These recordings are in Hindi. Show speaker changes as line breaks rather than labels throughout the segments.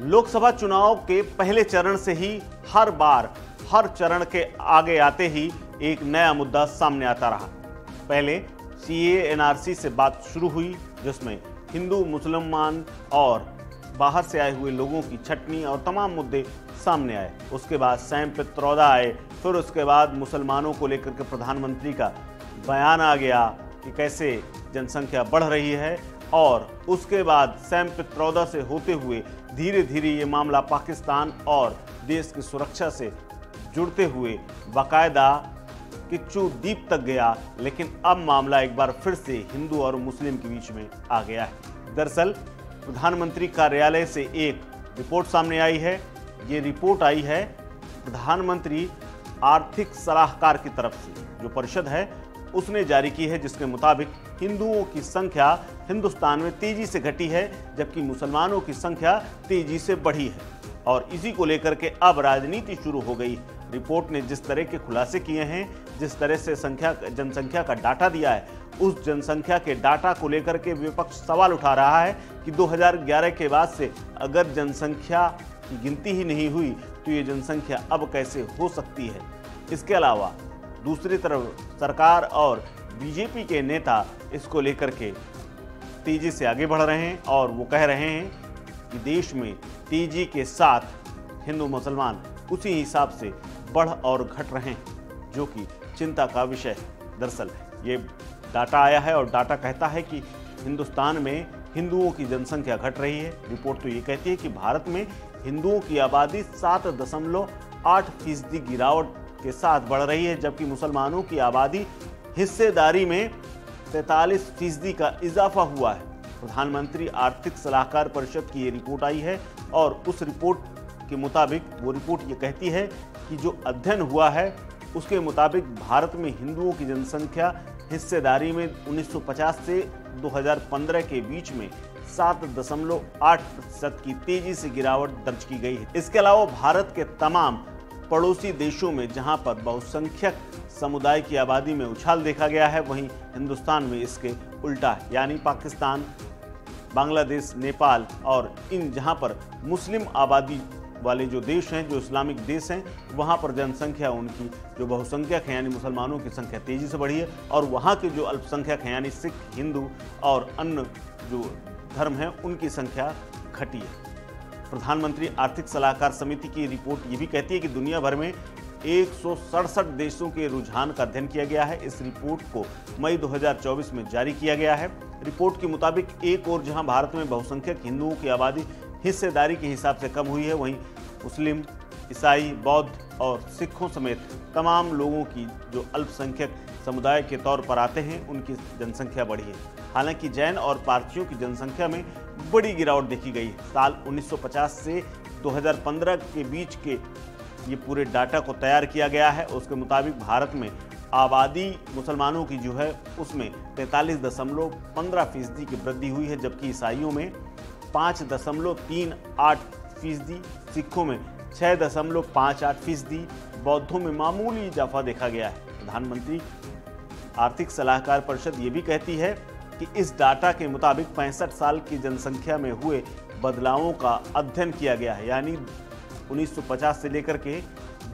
लोकसभा चुनाव के पहले चरण से ही हर बार हर चरण के आगे आते ही एक नया मुद्दा सामने आता रहा। पहले सीएए एनआरसी से बात शुरू हुई, जिसमें हिंदू, मुसलमान और बाहर से आए हुए लोगों की छटनी और तमाम मुद्दे सामने आए। उसके बाद सैम पित्रोदा आए, फिर उसके बाद मुसलमानों को लेकर के प्रधानमंत्री का बयान आ गया कि कैसे जनसंख्या बढ़ रही है, और उसके बाद सैम पित्रोदा से होते हुए धीरे धीरे ये मामला पाकिस्तान और देश की सुरक्षा से जुड़ते हुए बाकायदा किच्चू द्वीप तक गया। लेकिन अब मामला एक बार फिर से हिंदू और मुस्लिम के बीच में आ गया है। दरअसल प्रधानमंत्री कार्यालय से एक रिपोर्ट सामने आई है। ये रिपोर्ट आई है प्रधानमंत्री आर्थिक सलाहकार की तरफ से, जो परिषद है उसने जारी की है, जिसके मुताबिक हिंदुओं की संख्या हिंदुस्तान में तेजी से घटी है, जबकि मुसलमानों की संख्या तेजी से बढ़ी है। और इसी को लेकर के अब राजनीति शुरू हो गई। रिपोर्ट ने जिस तरह के खुलासे किए हैं, जिस तरह से जनसंख्या का डाटा दिया है, उस जनसंख्या के डाटा को लेकर के विपक्ष सवाल उठा रहा है कि 2011 के बाद से अगर जनसंख्या की गिनती ही नहीं हुई तो ये जनसंख्या अब कैसे हो सकती है। इसके अलावा दूसरी तरफ सरकार और बीजेपी के नेता इसको लेकर के तेजी से आगे बढ़ रहे हैं और वो कह रहे हैं कि देश में तेजी के साथ हिंदू मुसलमान उसी हिसाब से बढ़ और घट रहे हैं, जो कि चिंता का विषय है। दरअसल ये डाटा आया है और डाटा कहता है कि हिंदुस्तान में हिंदुओं की जनसंख्या घट रही है। रिपोर्ट तो ये कहती है कि भारत में हिंदुओं की आबादी 7.8% गिरावट के साथ बढ़ रही है, जबकि मुसलमानों की आबादी हिस्सेदारी में 43% का इजाफा हुआ है। प्रधानमंत्री आर्थिक सलाहकार परिषद की ये रिपोर्ट आई है और उस रिपोर्ट के मुताबिक वो रिपोर्ट ये कहती है कि जो अध्ययन हुआ है उसके मुताबिक भारत में हिंदुओं की जनसंख्या हिस्सेदारी में 1950 से 2015 के बीच में 7.8% की तेजी से गिरावट दर्ज की गई है। इसके अलावा भारत के तमाम पड़ोसी देशों में जहां पर बहुसंख्यक समुदाय की आबादी में उछाल देखा गया है, वहीं हिंदुस्तान में इसके उल्टा है। यानी पाकिस्तान, बांग्लादेश, नेपाल और इन जहां पर मुस्लिम आबादी वाले जो देश हैं, जो इस्लामिक देश हैं, वहां पर जनसंख्या उनकी जो बहुसंख्यक है यानी मुसलमानों की संख्या तेजी से बढ़ी है, और वहां के जो अल्पसंख्यक हैं यानी सिख, हिंदू और अन्य जो धर्म हैं उनकी संख्या घटी है। प्रधानमंत्री आर्थिक सलाहकार समिति की रिपोर्ट ये भी कहती है कि दुनिया भर में 167 देशों के रुझान का अध्ययन किया गया है। इस रिपोर्ट को मई 2024 में जारी किया गया है। रिपोर्ट के मुताबिक एक और जहां भारत में बहुसंख्यक हिंदुओं की आबादी हिस्सेदारी के हिसाब से कम हुई है, वहीं मुस्लिम, ईसाई, बौद्ध और सिखों समेत तमाम लोगों की जो अल्पसंख्यक समुदाय के तौर पर आते हैं उनकी जनसंख्या बढ़ी है। हालांकि जैन और पारसियों की जनसंख्या में बड़ी गिरावट देखी गई है। साल 1950 से 2015 के बीच के ये पूरे डाटा को तैयार किया गया है। उसके मुताबिक भारत में आबादी मुसलमानों की जो है उसमें 43.15% की वृद्धि हुई है, जबकि ईसाइयों में 5.38%, सिखों में 6.58%, बौद्धों में मामूली इजाफा देखा गया है। प्रधानमंत्री आर्थिक सलाहकार परिषद ये भी कहती है कि इस डाटा के मुताबिक 65 साल की जनसंख्या में हुए बदलावों का अध्ययन किया गया है, यानी 1950 से लेकर के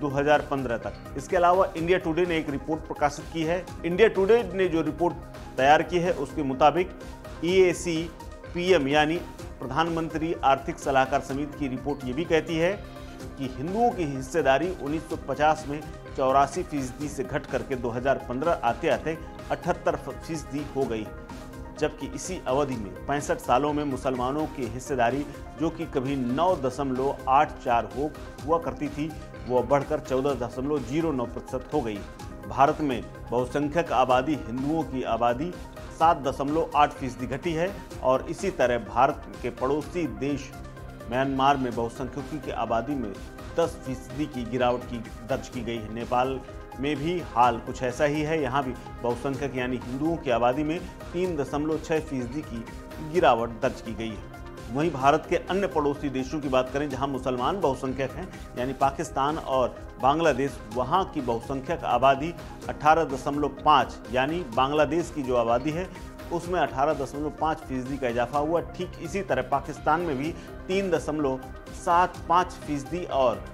2015 तक। इसके अलावा इंडिया टुडे ने एक रिपोर्ट प्रकाशित की है। इंडिया टुडे ने जो रिपोर्ट तैयार की है उसके मुताबिक EAC PM यानी प्रधानमंत्री आर्थिक सलाहकार समिति की रिपोर्ट ये भी कहती है कि हिंदुओं की हिस्सेदारी 1950 में 84% से घट करके 2015 आते आते 78% हो गई, जबकि इसी अवधि में 65 सालों में मुसलमानों की हिस्सेदारी जो कि कभी 9.84 हुआ करती थी, वो बढ़कर 14.09% हो गई। भारत में बहुसंख्यक आबादी हिंदुओं की आबादी 7.8% घटी है, और इसी तरह भारत के पड़ोसी देश म्यांमार में बहुसंख्यकों की आबादी में 10% की गिरावट की दर्ज की गई है। नेपाल में भी हाल कुछ ऐसा ही है। यहाँ भी बहुसंख्यक यानी हिंदुओं की आबादी में 3.6% की गिरावट दर्ज की गई है। वहीं भारत के अन्य पड़ोसी देशों की बात करें जहां मुसलमान बहुसंख्यक हैं, यानी पाकिस्तान और बांग्लादेश, वहां की बहुसंख्यक आबादी 18.5 यानी बांग्लादेश की जो आबादी है उसमें 18.5% का इजाफा हुआ। ठीक इसी तरह पाकिस्तान में भी 3.75% और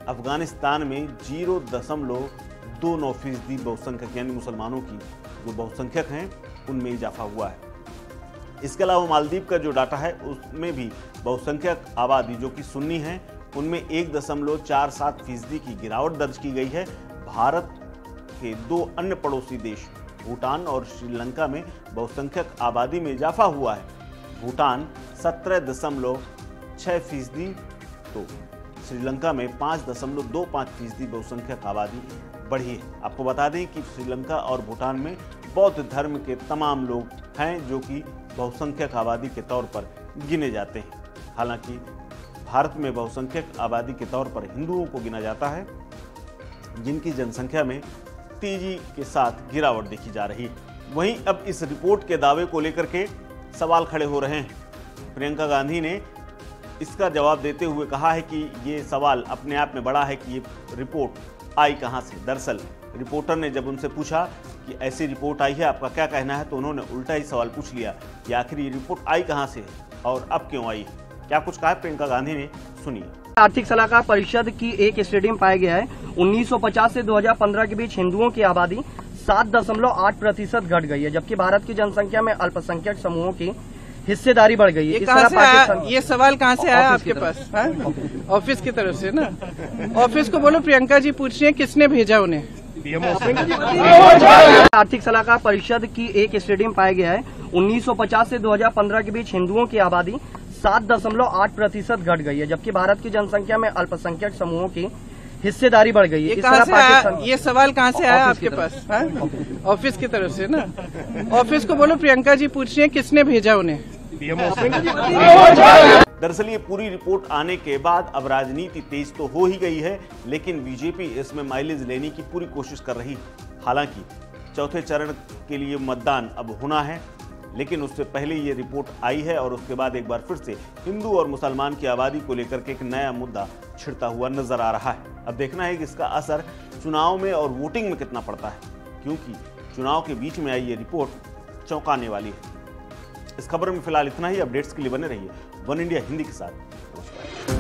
अफगानिस्तान में 0.29% बहुसंख्यक यानी मुसलमानों की जो बहुसंख्यक हैं उनमें इजाफा हुआ है। इसके अलावा मालदीव का जो डाटा है उसमें भी बहुसंख्यक आबादी जो कि सुन्नी है उनमें 1.47% की गिरावट दर्ज की गई है। भारत के दो अन्य पड़ोसी देश भूटान और श्रीलंका में बहुसंख्यक आबादी में इजाफा हुआ है। भूटान 17.6%, तो श्रीलंका में 5.25% बहुसंख्यक आबादी बढ़ी है। आपको बता दें कि श्रीलंका और भूटान में बौद्ध धर्म के तमाम लोग हैं जो कि बहुसंख्यक आबादी के तौर पर गिने जाते हैं। हालांकि भारत में बहुसंख्यक आबादी के तौर पर हिंदुओं को गिना जाता है, जिनकी जनसंख्या में तेजी के साथ गिरावट देखी जा रही है। वहीं अब इस रिपोर्ट के दावे को लेकर के सवाल खड़े हो रहे हैं। प्रियंका गांधी ने इसका जवाब देते हुए कहा है कि ये सवाल अपने आप में बड़ा है कि ये रिपोर्ट आई कहां से। दरअसल रिपोर्टर ने जब उनसे पूछा कि ऐसी रिपोर्ट आई है, आपका क्या कहना है, तो उन्होंने उल्टा ही सवाल पूछ लिया कि आखिर ये रिपोर्ट आई कहां से और अब क्यों आई। क्या कुछ कहा प्रियंका गांधी ने, सुनिए।
आर्थिक सलाहकार परिषद की एक स्टडी में पाया गया है 1950 से 2015 के बीच हिंदुओं की आबादी 7.8% घट गई है, जबकि भारत की जनसंख्या में अल्पसंख्यक समूहों की हिस्सेदारी बढ़ गई है।
ये सवाल कहाँ से आया आपके पास? ऑफिस की तरफ से ना। ऑफिस को बोलो प्रियंका जी पूछ रही हैं किसने भेजा उन्हें।
आर्थिक सलाहकार परिषद की एक स्टडी में पाया गया है 1950 से 2015 के बीच हिंदुओं की आबादी 7.8% घट गई है, जबकि भारत की जनसंख्या में अल्पसंख्यक समूहों की हिस्सेदारी बढ़ गई है।
ये सवाल कहाँ से आया आपके पास? ऑफिस की तरफ से ना। ऑफिस को बोलो प्रियंका जी पूछ रही हैं किसने भेजा उन्हें।
दरअसल ये पूरी रिपोर्ट आने के बाद अब राजनीति तेज तो हो ही गई है, लेकिन बीजेपी इसमें माइलेज लेने की पूरी कोशिश कर रही है। हालांकि चौथे चरण के लिए मतदान अब होना है, लेकिन उससे पहले ये रिपोर्ट आई है और उसके बाद एक बार फिर से हिंदू और मुसलमान की आबादी को लेकर के एक नया मुद्दा छिड़ता हुआ नजर आ रहा है। अब देखना है कि इसका असर चुनाव में और वोटिंग में कितना पड़ता है, क्योंकि चुनाव के बीच में आई ये रिपोर्ट चौंकाने वाली है। इस खबर में फिलहाल इतना ही। अपडेट्स के लिए बने रहिए वन इंडिया हिंदी के साथ। नमस्कार।